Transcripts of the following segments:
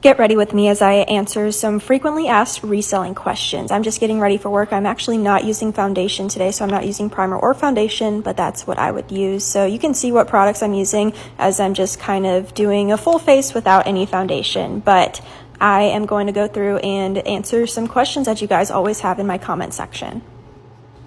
Get ready with me as I answer some frequently asked reselling questions. I'm just getting ready for work. I'm actually not using foundation today, so I'm not using primer or foundation, but that's what I would use. So you can see what products I'm using as I'm just kind of doing a full face without any foundation. But I am going to go through and answer some questions that you guys always have in my comment section.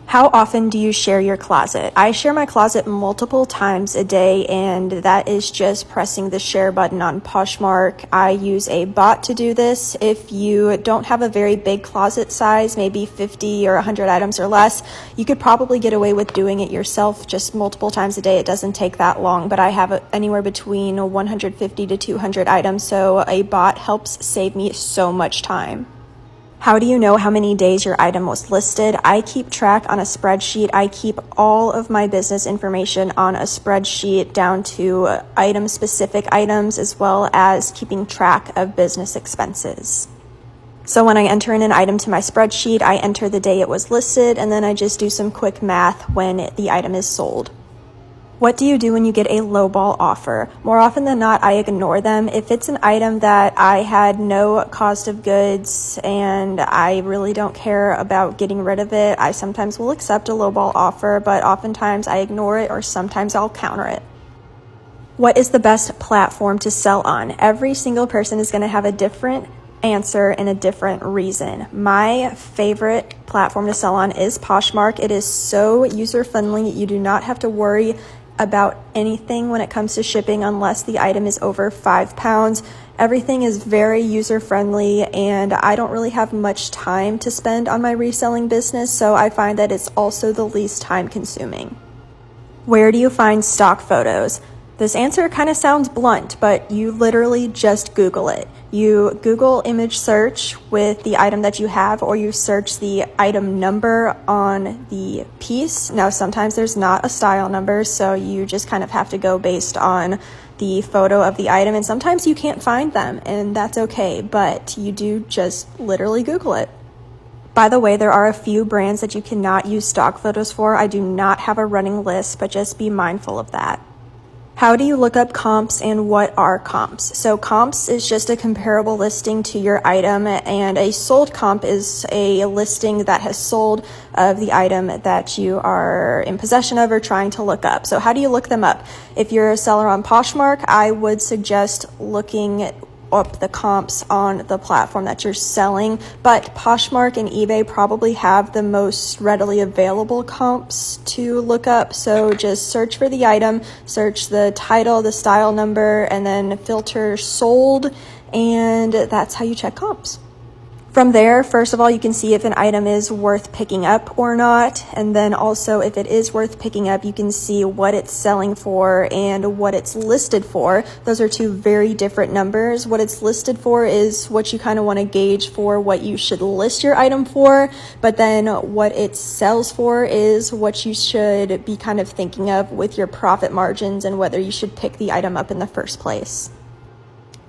How often do you share your closet? I share my closet multiple times a day, and that is just pressing the share button on Poshmark. I use a bot to do this. If you don't have a very big closet size, maybe 50 or 100 items or less, you could probably get away with doing it yourself just multiple times a day. It doesn't take that long, but I have anywhere between 150 to 200 items, so a bot helps save me so much time. How do you know how many days your item was listed? I keep track on a spreadsheet. I keep all of my business information on a spreadsheet down to item-specific items, as well as keeping track of business expenses. So when I enter in an item to my spreadsheet, I enter the day it was listed, and then I just do some quick math when the item is sold. What do you do when you get a lowball offer? More often than not, I ignore them. If it's an item that I had no cost of goods and I really don't care about getting rid of it, I sometimes will accept a lowball offer, but oftentimes I ignore it or sometimes I'll counter it. What is the best platform to sell on? Every single person is going to have a different answer and a different reason. My favorite platform to sell on is Poshmark. It is so user-friendly. You do not have to worry about anything when it comes to shipping unless the item is over 5 pounds. Everything is very user-friendly, and I don't really have much time to spend on my reselling business, so I find that it's also the least time-consuming. Where do you find stock photos? This answer kind of sounds blunt, but you literally just Google it. You Google image search with the item that you have, or you search the item number on the piece. Now, sometimes there's not a style number, so you just kind of have to go based on the photo of the item, and sometimes you can't find them, and that's okay, but you do just literally Google it. By the way, there are a few brands that you cannot use stock photos for. I do not have a running list, but just be mindful of that. How do you look up comps, and what are comps? So comps is just a comparable listing to your item, and a sold comp is a listing that has sold of the item that you are in possession of or trying to look up. So how do you look them up? If you're a seller on Poshmark, I would suggest looking up the comps on the platform that you're selling, but Poshmark and eBay probably have the most readily available comps to look up. So just search for the item, search the title, the style number, and then filter sold, and that's how you check comps. From there, first of all, you can see if an item is worth picking up or not. And then also, if it is worth picking up, you can see what it's selling for and what it's listed for. Those are two very different numbers. What it's listed for is what you kind of want to gauge for what you should list your item for. But then what it sells for is what you should be kind of thinking of with your profit margins and whether you should pick the item up in the first place.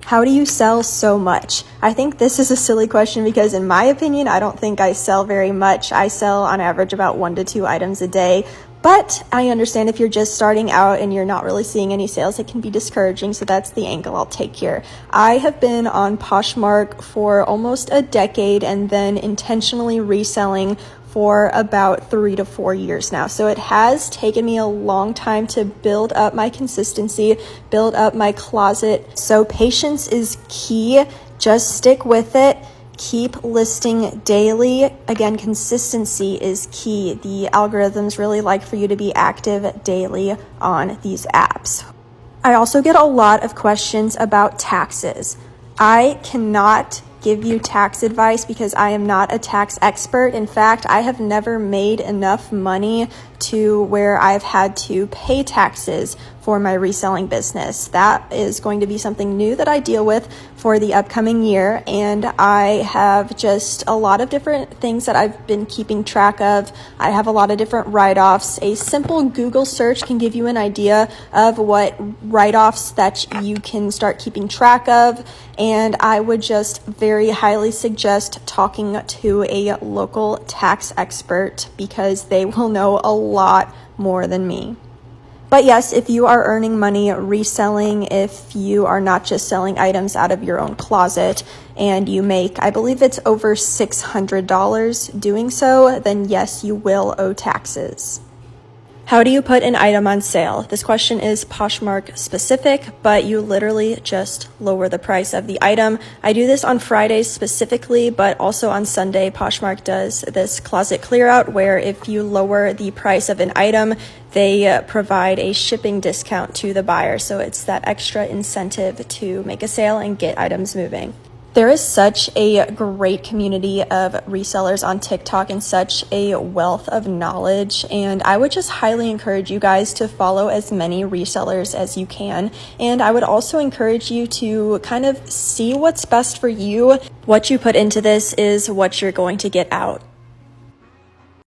How do you sell so much? I think this is a silly question because in my opinion, I don't think I sell very much. I sell on average about 1 to 2 items a day, but I understand if you're just starting out and you're not really seeing any sales, it can be discouraging, so that's the angle I'll take here. I have been on Poshmark for almost a decade and then intentionally reselling for about 3 to 4 years now. So it has taken me a long time to build up my consistency, build up my closet. So patience is key. Just stick with it. Keep listing daily. Again, consistency is key. The algorithms really like for you to be active daily on these apps. I also get a lot of questions about taxes. I cannot give you tax advice because I am not a tax expert. In fact, I have never made enough money to where I've had to pay taxes for my reselling business. That is going to be something new that I deal with for the upcoming year, and I have just a lot of different things that I've been keeping track of. I have a lot of different write-offs. A simple Google search can give you an idea of what write-offs that you can start keeping track of, and I would just very highly suggest talking to a local tax expert because they will know a lot more than me. But yes, if you are earning money reselling, if you are not just selling items out of your own closet and you make, I believe it's over $600 doing so, then yes, you will owe taxes. How do you put an item on sale? This question is Poshmark specific, but you literally just lower the price of the item. I do this on Fridays specifically, but also on Sunday, Poshmark does this closet clear out where if you lower the price of an item, they provide a shipping discount to the buyer. So it's that extra incentive to make a sale and get items moving. There is such a great community of resellers on TikTok and such a wealth of knowledge, and I would just highly encourage you guys to follow as many resellers as you can. And I would also encourage you to kind of see what's best for you. What you put into this is what you're going to get out.